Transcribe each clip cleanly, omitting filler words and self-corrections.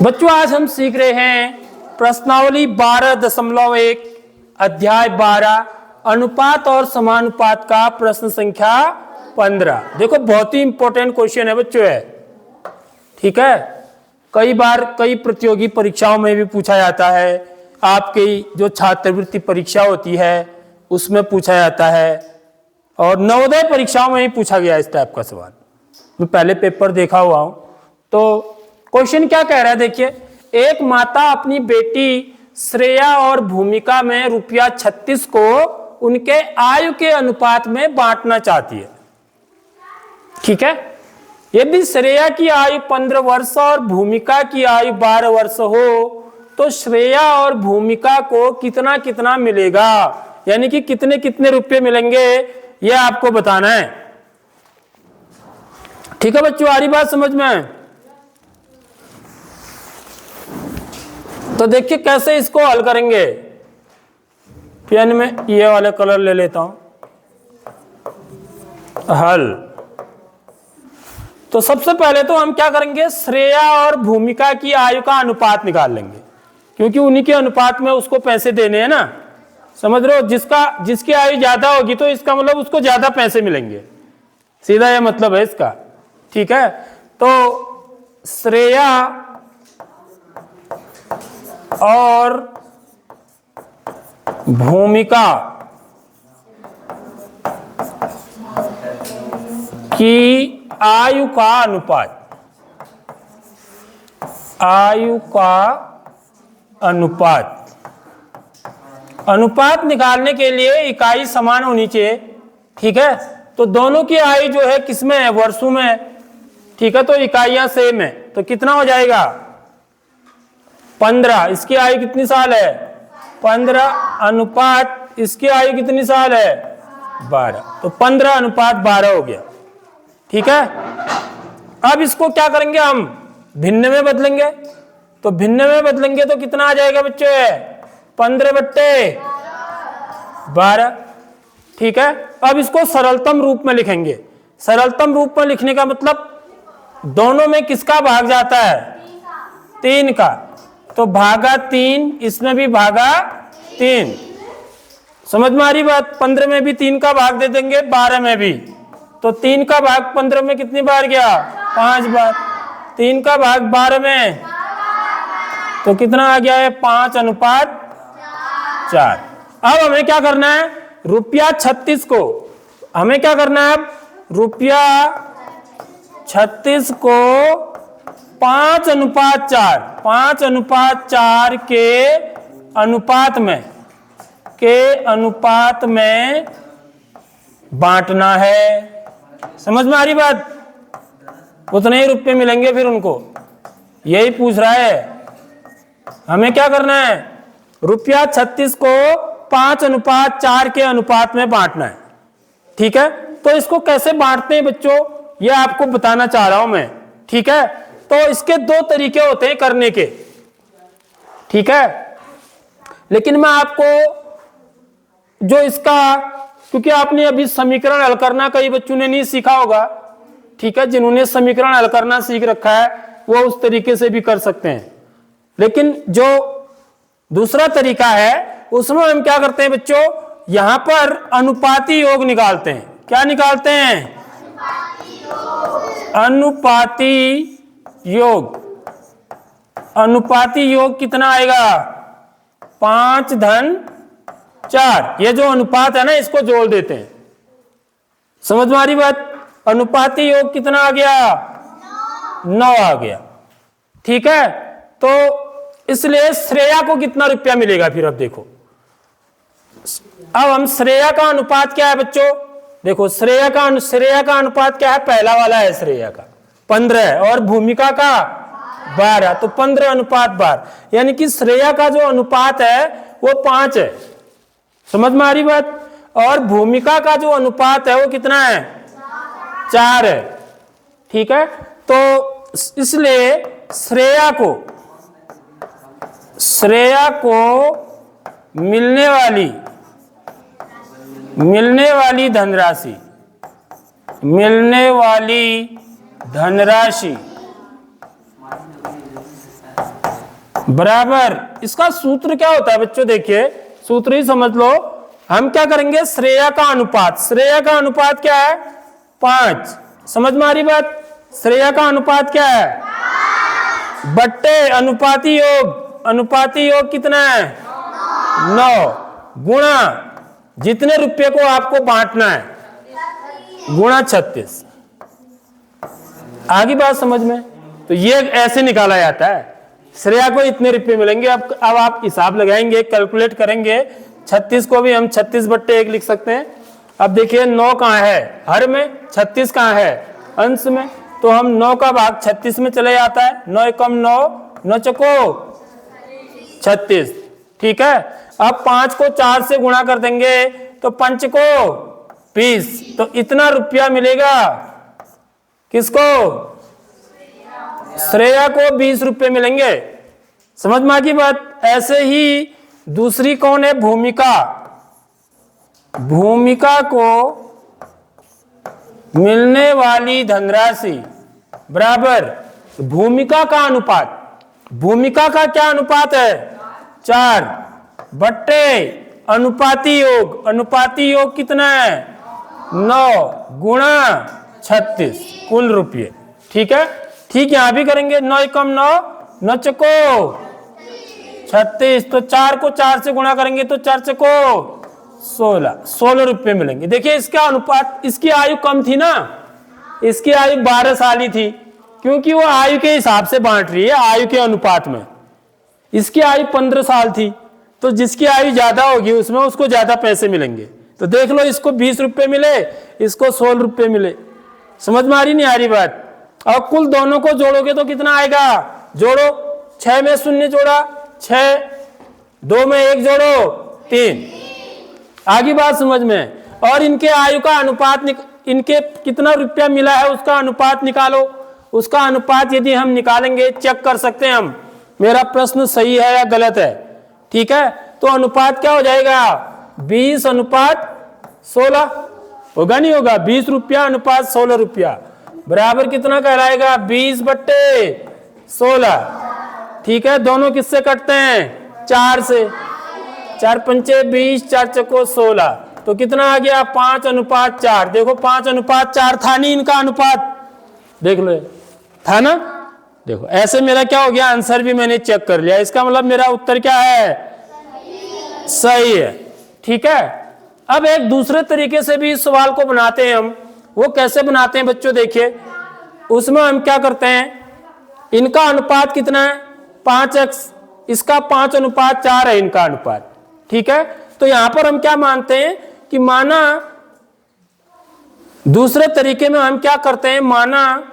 बच्चों आज हम सीख रहे हैं प्रश्नावली 12.1 अध्याय 12 अनुपात और समानुपात का प्रश्न संख्या 15। देखो बहुत ही इंपॉर्टेंट क्वेश्चन है बच्चों है, ठीक है। कई बार कई प्रतियोगी परीक्षाओं में भी पूछा जाता है, आपकी जो छात्रवृत्ति परीक्षा होती है उसमें पूछा जाता है, और नवोदय परीक्षाओं में ही पूछा गया इस टाइप का सवाल। मैं पहले पेपर देखा हुआ हूं। तो क्वेश्चन क्या कह रहा है देखिए, एक माता अपनी बेटी श्रेया और भूमिका में रुपया 36 को उनके आयु के अनुपात में बांटना चाहती है, ठीक है। यदि श्रेया की आयु 15 वर्ष और भूमिका की आयु 12 वर्ष हो तो श्रेया और भूमिका को कितना कितना मिलेगा, यानी कि कितने कितने रुपए मिलेंगे, यह आपको बताना है, ठीक है बच्चों। आ रही बात समझ में? तो देखिए कैसे इसको हल करेंगे। पेन में ये वाले कलर ले लेता हूं। हल तो सबसे पहले तो हम क्या करेंगे, श्रेया और भूमिका की आयु का अनुपात निकाल लेंगे, क्योंकि उन्हीं के अनुपात में उसको पैसे देने हैं ना, समझ रहे हो। जिसकी आयु ज्यादा होगी तो इसका मतलब उसको ज्यादा पैसे मिलेंगे, सीधा यह मतलब है इसका, ठीक है। तो श्रेया और भूमिका की आयु का अनुपात निकालने के लिए इकाई समान होनी चाहिए, ठीक है। तो दोनों की आयु जो है किसमें है, वर्षों में, ठीक है। तो इकाइयां सेम है, तो कितना हो जाएगा 15। इसकी आयु कितनी साल है 15 अनुपात इसकी आयु कितनी साल है 12, तो 15 अनुपात 12 हो गया, ठीक है। अब इसको क्या करेंगे, हम भिन्न में बदलेंगे। तो भिन्न में बदलेंगे तो कितना आ जाएगा बच्चों, 15/12, ठीक है। अब इसको सरलतम रूप में लिखेंगे। सरलतम रूप में लिखने का मतलब दोनों में किसका भाग जाता है, 3 का, तो भागा 3, इसमें भी भागा 3। समझ में आ रही बात? 15 में भी 3 का भाग दे देंगे, 12 में भी, तो 3 का भाग 15 में कितनी बार गया, 5 बार। 3 का भाग 12 में तो कितना आ गया है, 5/4। अब हमें क्या करना है, रुपया 36 को हमें क्या करना है, अब रुपया 36 को 5/4 के अनुपात में बांटना है। समझ में आ रही बात? उतने ही रुपए मिलेंगे फिर उनको, यही पूछ रहा है। हमें क्या करना है, रुपया 36 को 5/4 के अनुपात में बांटना है, ठीक है। तो इसको कैसे बांटते हैं बच्चों, ये आपको बताना चाह रहा हूं मैं, ठीक है। तो इसके 2 तरीके होते हैं करने के, ठीक है। लेकिन मैं आपको जो इसका, क्योंकि आपने अभी समीकरण हल करना कई बच्चों ने नहीं सीखा होगा, ठीक है। जिन्होंने समीकरण हल करना सीख रखा है वो उस तरीके से भी कर सकते हैं, लेकिन जो दूसरा तरीका है उसमें हम क्या करते हैं बच्चों, यहां पर अनुपाती योग निकालते हैं। क्या निकालते हैं, अनुपाती योग कितना आएगा, 5/4। ये जो अनुपात है ना इसको जोड़ देते हैं। समझ में आ रही बात? अनुपाती योग कितना आ गया, 9 आ गया, ठीक है। तो इसलिए श्रेया को कितना रुपया मिलेगा फिर, अब देखो। अब हम श्रेया का अनुपात क्या है बच्चों, देखो श्रेया का अनुपात क्या है, पहला वाला है श्रेया का 15 और भूमिका का 12, तो 15/12, यानी कि श्रेया का जो अनुपात है वो 5 है। समझ में आ रही बात? और भूमिका का जो अनुपात है वो कितना है, 4 है, ठीक है। तो इसलिए श्रेया को मिलने वाली धनराशि बराबर, इसका सूत्र क्या होता है बच्चों, देखिए सूत्र ही समझ लो। हम क्या करेंगे, श्रेया का अनुपात, श्रेया का अनुपात क्या है 5, समझ में आ रही बात, श्रेया का अनुपात क्या है, बट्टे अनुपाती योग, अनुपाती योग कितना है 9, गुणा जितने रुपये को आपको बांटना है गुणा 36। आगे बात समझ में, तो ये ऐसे निकाला जाता है, श्रेया को इतने रुपये मिलेंगे। अब आप हिसाब लगाएंगे, कैलकुलेट करेंगे, 36 को भी हम 36/1 लिख सकते हैं। अब देखिए 9 कहाँ है हर में, 36 कहाँ है अंश में, तो हम 9 का भाग 36 में चले जाता है, 9 एकम 9, 9 चको 36, ठीक है। अब 5 को 4 से गुणा कर देंगे तो 5 को 20, तो इतना रुपया मिलेगा किसको, श्रेया को 20 रुपये मिलेंगे। समझ में आ गई बात। ऐसे ही दूसरी कौन है, भूमिका, भूमिका को मिलने वाली धनराशि बराबर भूमिका का अनुपात, भूमिका का क्या अनुपात है 4 बट्टे अनुपाती योग, अनुपाती योग कितना है 9 गुणा 36 कुल रुपये, ठीक है। ठीक यहां भी करेंगे, 9 एकम 9, 9 चको 36, तो 4 को 4 से गुणा करेंगे तो 4 चको 16 रुपये मिलेंगे। देखिए इसका अनुपात, इसकी आयु कम थी ना, इसकी आयु 12 साल ही थी, क्योंकि वो आयु के हिसाब से बांट रही है, आयु के अनुपात में। इसकी आयु 15 साल थी, तो जिसकी आयु ज्यादा होगी उसमें उसको ज्यादा पैसे मिलेंगे। तो देख लो, इसको 20 रुपये मिले, इसको 16 रुपये मिले। समझ में आ रही नहीं आ रही बात। और कुल दोनों को जोड़ोगे तो कितना आएगा, जोड़ो, 6 में 0 जोड़ा 6, 2 में 1 जोड़ो 3, आगे बात समझ में। और इनके आयु का अनुपात, इनके कितना रुपया मिला है उसका अनुपात निकालो। उसका अनुपात यदि हम निकालेंगे, चेक कर सकते हैं हम मेरा प्रश्न सही है या गलत है, ठीक है। तो अनुपात क्या हो जाएगा 20:16 होगा, नहीं होगा, 20 रुपया अनुपात 16 रुपया बराबर कितना कहलाएगा 20/16, ठीक है। दोनों किससे कटते हैं 4 से, 4 पंचे 20, 4 चको 16, तो कितना आ गया 5:4। देखो 5:4 था नहीं इनका अनुपात, देख लो था ना। देखो ऐसे मेरा क्या हो गया, आंसर भी मैंने चेक कर लिया, इसका मतलब मेरा उत्तर क्या है सही है, ठीक है। अब एक दूसरे तरीके से भी इस सवाल को बनाते हैं हम, वो कैसे बनाते हैं बच्चों, देखिए उसमें हम क्या करते हैं, इनका अनुपात कितना है 5x, इसका 5:4 है इनका अनुपात, ठीक है। तो यहां पर हम क्या मानते हैं कि माना, दूसरे तरीके में हम क्या करते हैं, माना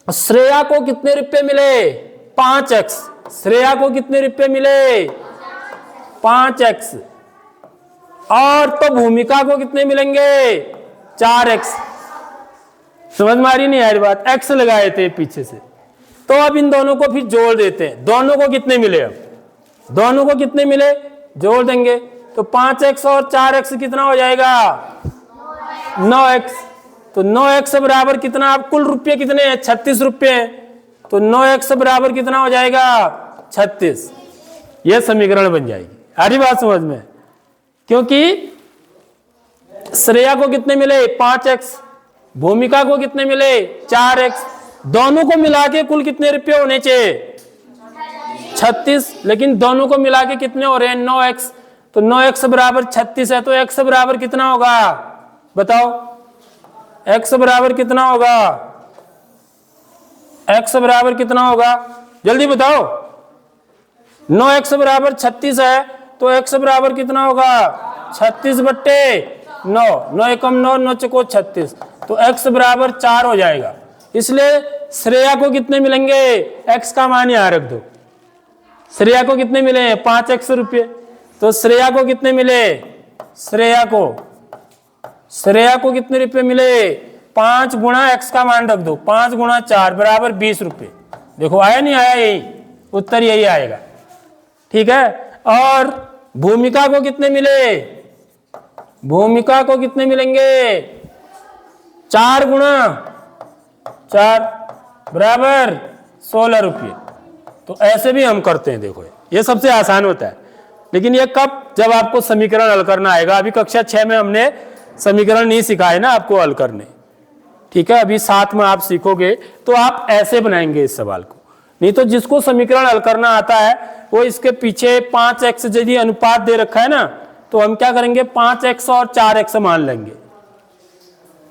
श्रेया को कितने रुपए मिले 5x, श्रेया को कितने रुपए मिले 5x, और तो भूमिका को कितने मिलेंगे 4x। समझ में आ रही नहीं यार बात, x लगाए थे पीछे से। तो अब इन दोनों को फिर जोड़ देते हैं, दोनों को कितने मिले, अब दोनों को कितने मिले जोड़ देंगे, तो 5x और 4x कितना हो जाएगा 9x। तो 9x बराबर कितना, अब कुल रुपये कितने हैं 36 रुपये हैं, तो 9x बराबर कितना हो जाएगा 36। यह समीकरण बन जाएगी, आ रही बात समझ में। क्योंकि श्रेया को कितने मिले 5x, भूमिका को कितने मिले 4x, दोनों को मिला के कुल कितने रुपये होने चाहिए 36, लेकिन दोनों को मिला के कितने हो रहे हैं 9x, तो 9x बराबर 36 है, तो x बराबर कितना होगा बताओ, x बराबर कितना होगा, x बराबर कितना होगा जल्दी बताओ। 9x बराबर 36 है, तो x बराबर कितना होगा 36/9, 9 एकम 9, 9 चको 36, तो x बराबर 4 हो जाएगा। इसलिए श्रेया को कितने मिलेंगे, x का मान यहां रख दो, श्रेया को कितने मिले 5x रुपये, तो श्रेया को कितने मिले, श्रेया को कितने रुपए मिले 5 गुणा x का मान रख दो, 5 गुणा 4 बराबर 20 रुपये। देखो आया नहीं आया, यही उत्तर यही आएगा, ठीक है। और भूमिका को कितने मिले, भूमिका को कितने मिलेंगे 4 गुणा 4 बराबर 16 रुपये, तो ऐसे भी हम करते हैं। देखो ये सबसे आसान होता है, लेकिन ये कब, जब आपको समीकरण हल करना आएगा। अभी कक्षा 6 में हमने समीकरण नहीं सिखाए ना आपको हल करने, ठीक है। अभी 7 में आप सीखोगे तो आप ऐसे बनाएंगे इस सवाल को। नहीं तो जिसको समीकरण हल करना आता है वो इसके पीछे 5x यदि अनुपात दे रखा है ना, तो हम क्या करेंगे 5x और 4x मान लेंगे,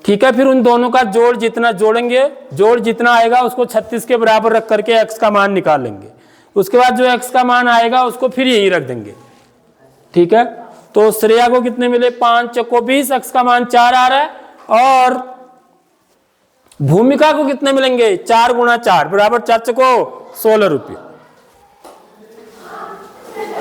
ठीक है। फिर उन दोनों का जोड़ जितना जोड़ेंगे, जोड़ जितना आएगा उसको 36 के बराबर रख करके x का मान निकाल लेंगे। उसके बाद जो x का मान आएगा उसको फिर यही रख देंगे, ठीक है। तो श्रेया को कितने मिले, 5 चौको 20, x का मान 4 आ रहा है। और भूमिका को कितने मिलेंगे, 4 गुणा 4 बराबर 4 चौको 16 रुपये।